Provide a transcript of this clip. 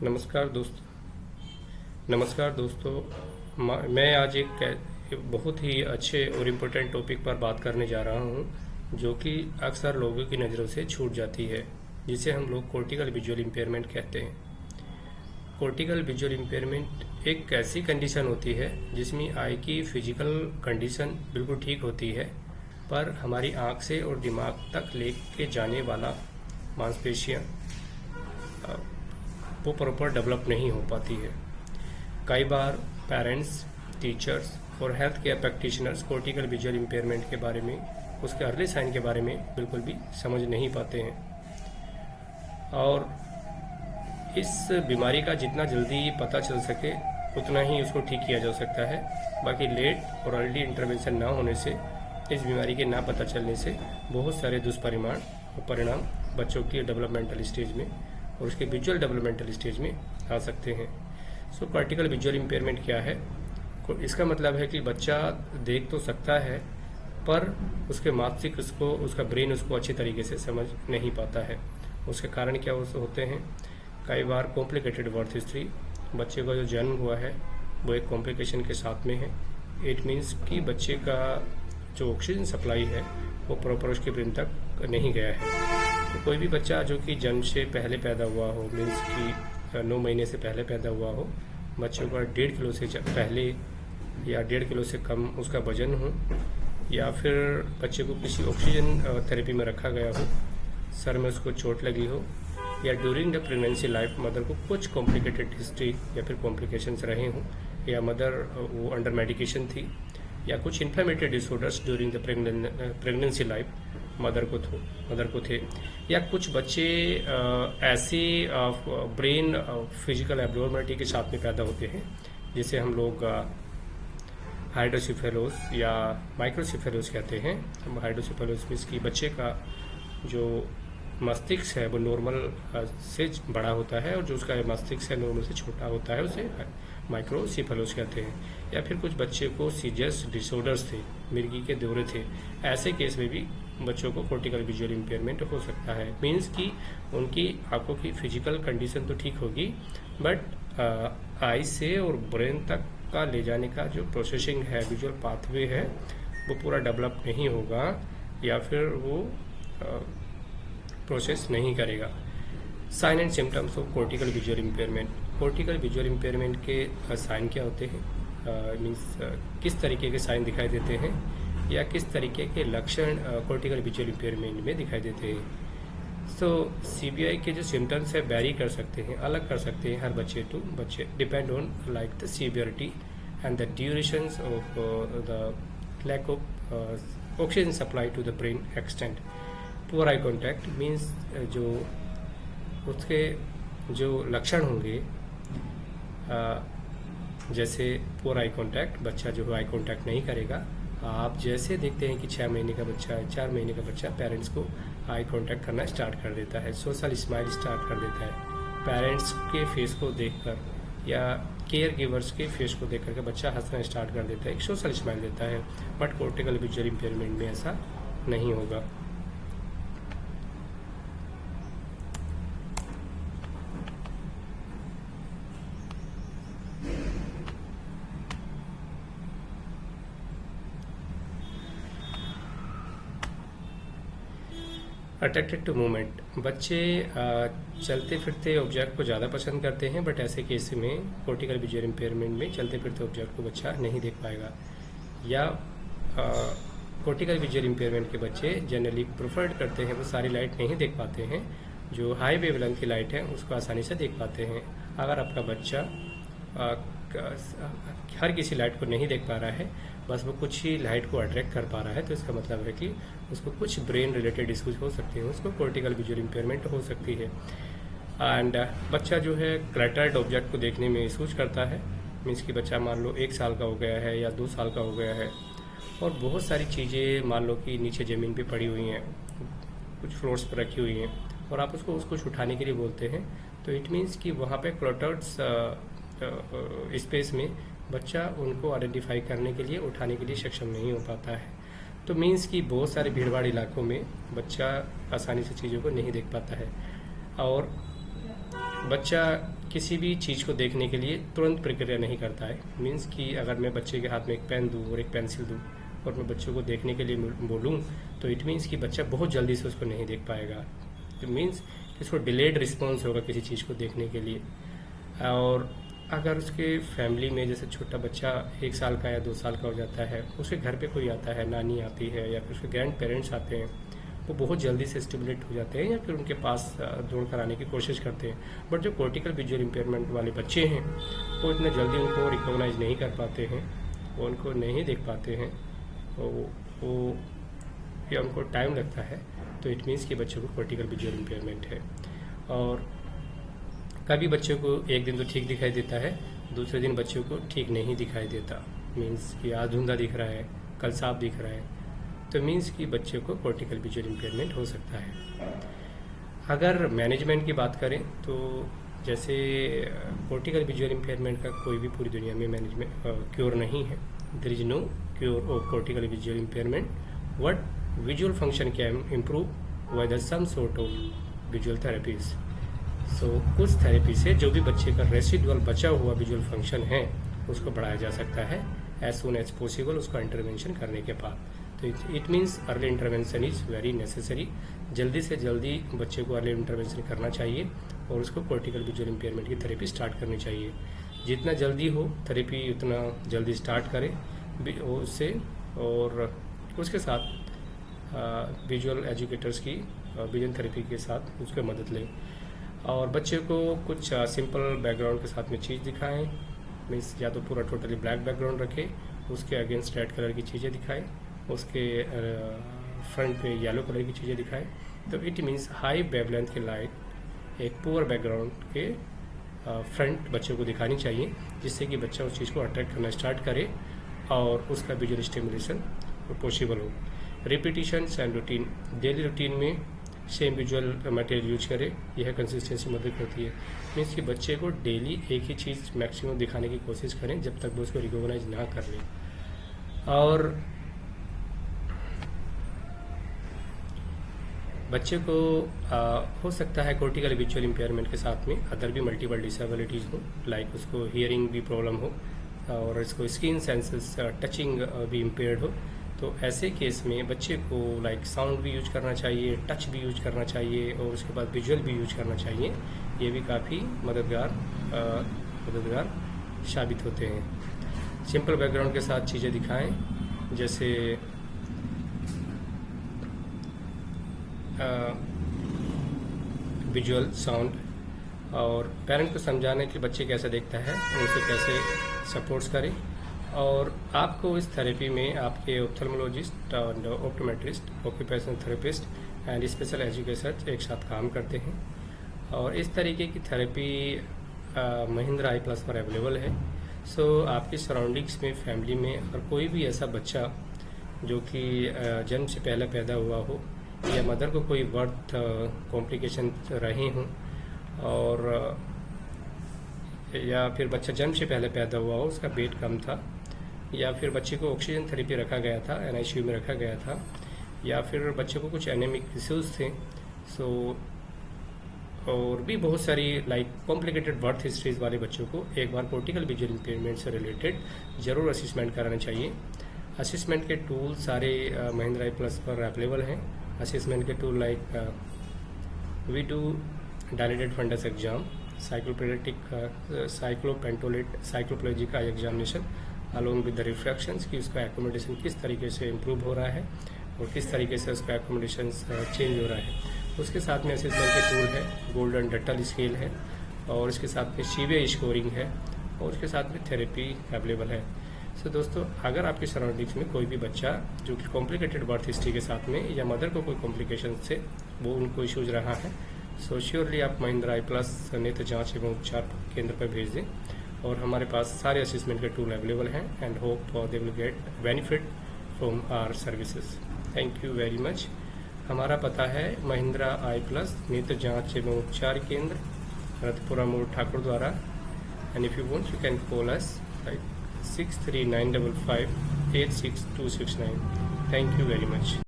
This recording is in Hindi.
नमस्कार दोस्तों। मैं आज एक बहुत ही अच्छे और इम्पोर्टेंट टॉपिक पर बात करने जा रहा हूँ, जो कि अक्सर लोगों की नज़रों से छूट जाती है, जिसे हम लोग कॉर्टिकल विजुअल इम्पेयरमेंट कहते हैं। कॉर्टिकल विजुअल इम्पेयरमेंट एक ऐसी कंडीशन होती है जिसमें आई की फिजिकल कंडीशन बिल्कुल ठीक होती है, पर हमारी आँख से और दिमाग तक लेके जाने वाला मांसपेशियाँ वो प्रॉपर डेवलप नहीं हो पाती है। कई बार पेरेंट्स, टीचर्स और health care practitioners cortical visual impairment के बारे में, उसके अर्ली साइन के बारे में बिल्कुल भी समझ नहीं पाते हैं, और इस बीमारी का जितना जल्दी पता चल सके उतना ही उसको ठीक किया जा सकता है। बाकी लेट और अर्ली इंटरवेंशन ना होने से, इस बीमारी के ना पता चलने से बहुत सारे दुष्परिणाम बच्चों की डेवलपमेंटल स्टेज में और उसके विजुअल डेवलपमेंटल स्टेज में आ सकते हैं। सो कॉर्टिकल विजुअल इम्पेयरमेंट क्या है? इसका मतलब है कि बच्चा देख तो सकता है, पर उसके मानसिक उसका ब्रेन उसको अच्छी तरीके से समझ नहीं पाता है। उसके कारण क्या होते हैं? कई बार कॉम्प्लिकेटेड बर्थ हिस्ट्री, बच्चे का जो जन्म हुआ है वो एक कॉम्प्लिकेशन के साथ में है। इट मीन्स कि बच्चे का जो ऑक्सीजन सप्लाई है वो प्रॉपर उसके ब्रेन तक नहीं गया है। तो कोई भी बच्चा जो कि जन्म से पहले पैदा हुआ हो, मीन्स कि 9 महीने से पहले पैदा हुआ हो, बच्चों का 1.5 किलो से पहले या 1.5 किलो से कम उसका वजन हो, या फिर बच्चे को किसी ऑक्सीजन थेरेपी में रखा गया हो, सर में उसको चोट लगी हो, या during the pregnancy life mother को कुछ कॉम्प्लिकेटेड हिस्ट्री या फिर कॉम्प्लिकेशंस रहे हों, या मदर वो अंडर मेडिकेशन थी, या कुछ inflammatory disorders during the pregnancy life mother को थे, या कुछ बच्चे ऐसे ब्रेन फिजिकल एब्नॉर्मलिटी के साथ में पैदा होते हैं, जिसे हम लोग हाइड्रोसिफेलोस या माइक्रोसिफेलोस कहते हैं। हाइड्रोसिफेलोस मीन्स कि बच्चे का जो मस्तिष्क है वो नॉर्मल से बड़ा होता है, और जो उसका मस्तिष्क है नॉर्मल से छोटा होता है, उसे माइक्रोसिफेलोस कहते हैं। या फिर कुछ बच्चे को सीरियस डिसऑर्डर्स थे, मिर्गी के दौरे थे, ऐसे केस में भी बच्चों को कॉर्टिकल विजुअल इम्पेयरमेंट हो सकता है। मीन्स कि उनकी आंखों की फिजिकल कंडीशन तो ठीक होगी, बट आई से और ब्रेन तक का ले जाने का जो प्रोसेसिंग है, विजुअल पाथवे है, वो पूरा डेवलप नहीं होगा, या फिर वो प्रोसेस नहीं करेगा। Sign and symptoms of cortical visual impairment. Cortical visual impairment के साइन क्या होते हैं? मीन्स किस तरीके के साइन दिखाई देते हैं, या किस तरीके के लक्षण कॉर्टिकल विजुअल इम्पेयरमेंट में दिखाई देते हैं। सो सीबीआई के जो सिम्टम्स है वेरी कर सकते हैं, अलग कर सकते हैं हर बच्चे टू बच्चे, depend on like the severity and the durations of the lack of oxygen supply to the brain extent. Poor eye contact means जो उसके जो लक्षण होंगे, जैसे पुअर आई कॉन्टैक्ट, बच्चा जो है आई कॉन्टैक्ट नहीं करेगा। आप जैसे देखते हैं कि 6 महीने का बच्चा है, 4 महीने का बच्चा पेरेंट्स को आई कांटेक्ट करना स्टार्ट कर देता है, सोशल स्माइल स्टार्ट कर देता है, पेरेंट्स के फेस को देखकर या केयर गिवर्स के फेस को देख करके बच्चा हंसना स्टार्ट कर देता है, एक सोशल स्माइल देता है। बट कॉर्टिकल विजुअल इम्पेयरमेंट में ऐसा नहीं होगा। अट्रैक्टेड टू मूवमेंट, बच्चे चलते फिरते ऑब्जेक्ट को ज़्यादा पसंद करते हैं, बट ऐसे केस में कॉर्टिकल विजुअल इम्पेयरमेंट में चलते फिरते ऑब्जेक्ट को बच्चा नहीं देख पाएगा। या कॉर्टिकल विजुअल इम्पेयरमेंट के बच्चे जनरली प्रेफर्ड करते हैं, वो सारी लाइट नहीं देख पाते हैं, जो हाई वेवलेंथ की लाइट है उसको आसानी से देख पाते हैं। अगर आपका बच्चा हर किसी लाइट को नहीं देख पा रहा है, बस वो कुछ ही लाइट को अट्रैक्ट कर पा रहा है, तो इसका मतलब है कि उसको कुछ ब्रेन रिलेटेड इश्यूज हो सकते हैं, उसको कॉर्टिकल विजुअल इम्पेयरमेंट हो सकती है। एंड बच्चा जो है क्लटर्ड ऑब्जेक्ट को देखने में इश्यूज करता है। मीन्स कि बच्चा मान लो 1 साल का हो गया है या 2 साल का हो गया है, और बहुत सारी चीज़ें मान लो कि नीचे ज़मीन पे पड़ी हुई हैं, कुछ फ्लोर्स पर रखी हुई हैं, और आप उसको उठाने के लिए बोलते हैं, तो इट मीन्स कि वहाँ पे क्लटर्ड स्पेस में बच्चा उनको आइडेंटिफाई करने के लिए, उठाने के लिए सक्षम नहीं हो पाता है। तो मीन्स कि बहुत सारे भीड़भाड़ इलाकों में बच्चा आसानी से चीज़ों को नहीं देख पाता है। और बच्चा किसी भी चीज़ को देखने के लिए तुरंत प्रक्रिया नहीं करता है। मीन्स कि अगर मैं बच्चे के हाथ में एक पेन दूँ और एक पेंसिल दूँ और मैं बच्चों को देखने के लिए बोलूँ, तो इट मीन्स कि बच्चा बहुत जल्दी से उसको नहीं देख पाएगा। तो मीन्स कि उसको डिलेड रिस्पॉन्स होगा किसी चीज़ को देखने के लिए। और अगर उसके फैमिली में जैसे छोटा बच्चा 1 साल का या 2 साल का हो जाता है, उसके घर पे कोई आता है, नानी आती है या फिर उसके ग्रैंड पेरेंट्स आते हैं, वो बहुत जल्दी से स्टिमुलेट हो जाते हैं या फिर उनके पास दौड़ कर आने की कोशिश करते हैं। बट जो कॉर्टिकल विजुअल इम्पेयरमेंट वाले बच्चे हैं, वो इतने जल्दी उनको रिकॉग्नाइज नहीं कर पाते हैं, वो उनको नहीं देख पाते हैं, वो या उनको टाइम लगता है। तो इट मीन्स कि बच्चों को कॉर्टिकल विजुअल इम्पेयरमेंट है। और कभी बच्चों को एक दिन तो ठीक दिखाई देता है, दूसरे दिन बच्चों को ठीक नहीं दिखाई देता। मीन्स कि आज धुंधा दिख रहा है, कल साफ दिख रहा है, तो मीन्स कि बच्चे को कॉर्टिकल विजुअल इम्पेयरमेंट हो सकता है। अगर मैनेजमेंट की बात करें तो जैसे कॉर्टिकल विजुअल इम्पेयरमेंट का कोई भी पूरी दुनिया में मैनेजमेंट क्योर नहीं है। There is no cure of cortical visual impairment, but visual function can improve with some sort of visual therapies. So कुछ थेरेपी से जो भी बच्चे का रेसिडुअल बचा हुआ विजुअल फंक्शन है उसको बढ़ाया जा सकता है एज सुन एज पॉसिबल उसका इंटरवेंशन करने के बाद। तो it means early intervention is very necessary. जल्दी से जल्दी बच्चे को अर्ली इंटरवेंशन करना चाहिए और उसको कॉर्टिकल विजुअल इम्पेयरमेंट की थेरेपी स्टार्ट करनी चाहिए। जितना जल्दी हो थेरेपी उतना जल्दी स्टार्ट करें उससे, और उसके साथ विजुअल एजुकेटर्स की विजन थेरेपी के साथ उसकी मदद लें। और बच्चे को कुछ सिंपल बैकग्राउंड के साथ में चीज़ दिखाएं। मीन्स या तो पूरा टोटली ब्लैक बैकग्राउंड रखें, उसके अगेंस्ट रेड कलर की चीज़ें दिखाएं, उसके फ्रंट पे येलो कलर की चीज़ें दिखाएं। तो इट मीन्स हाई वेवलेंथ की लाइट एक पुअर बैकग्राउंड के फ्रंट बच्चों को दिखानी चाहिए, जिससे कि बच्चा उस चीज़ को अट्रैक्ट करना स्टार्ट करे और उसका विजुअल स्टिमुलेशन पॉसिबल हो। Repetition and routine, daily routine में सेम विजुअल मटेरियल यूज करें, यह कंसिस्टेंसी मदद करती है। मीन्स कि बच्चे को डेली एक ही चीज़ मैक्सिमम दिखाने की कोशिश करें जब तक वो उसको रिकॉग्नाइज ना कर ले। और बच्चे को हो सकता है कॉर्टिकल विजुअल इम्पेयरमेंट के साथ में अदर भी मल्टीपल डिसेबिलिटीज़ हो, लाइक उसको हियरिंग भी प्रॉब्लम हो और इसको स्किन सेंसेस टचिंग भी इम्पेयर्ड हो। तो ऐसे केस में बच्चे को लाइक साउंड भी यूज करना चाहिए, टच भी यूज करना चाहिए और उसके बाद विजुअल भी यूज करना चाहिए। ये भी काफ़ी मददगार साबित होते हैं। सिंपल बैकग्राउंड के साथ चीज़ें दिखाएं, जैसे विजुअल, साउंड, और पेरेंट को समझाने कि बच्चे कैसे देखता है और उसे कैसे सपोर्ट्स करें। और आपको इस थेरेपी में आपके ऑप्थेल्मोलॉजिस्ट और optometrist, occupational therapist and special educator एक साथ काम करते हैं। और इस तरीके की थेरेपी महिंद्रा आई प्लस पर अवेलेबल है। सो आपकी सराउंडिंग्स में, फैमिली में और कोई भी ऐसा बच्चा जो कि जन्म से पहले पैदा हुआ हो या मदर को कोई बर्थ कॉम्प्लिकेशन रहे हों, और या फिर बच्चा जन्म से पहले पैदा हुआ हो, उसका वेट कम था, या फिर बच्चे को ऑक्सीजन थेरेपी रखा गया था, NICU में रखा गया था, या फिर बच्चे को कुछ एनेमिक इश्यूज थे। सो और भी बहुत सारी लाइक कॉम्प्लिकेटेड बर्थ हिस्ट्रीज वाले बच्चों को एक बार कॉर्टिकल विजुअल इम्पेयरमेंट से रिलेटेड ज़रूर असेसमेंट कराना चाहिए। असेसमेंट के टूल सारे महिंद्रा आई प्लस पर अवेलेबल हैं। असेसमेंट के tool like we do dilated fundus exam, cyclopentolate का examination along with the refractions कि उसका एकोमोडेशन किस तरीके से इम्प्रूव हो रहा है और किस तरीके से उसका एकोमोडेशन चेंज हो रहा है। उसके साथ में असेसमेंट के टूल है, गोल्डन डटल स्केल है, और इसके साथ में सीवे स्कोरिंग है, और उसके साथ में थेरेपी अवेलेबल है। सो दोस्तों, अगर आपकी सराउंडिंग्स में कोई भी बच्चा जो कि कॉम्प्लिकेटेड बर्थ हिस्ट्री के साथ में या मदर को कोई कॉम्प्लिकेशन से वो उनको इशूज रहा है, सो श्योरली आप महिंद्रा आई प्लस नेत्र जांच एवं उपचार केंद्र पर भेज दें, और हमारे पास सारे असेसमेंट के टूल अवेलेबल हैं and hope they will get benefit from our services. Thank you very much. हमारा पता है महिंद्रा आई प्लस नेत्र जांच एवं उपचार केंद्र, रतपुरा मोड़, ठाकुर द्वारा, and if you want you can call us 63955 86269। Thank you very much.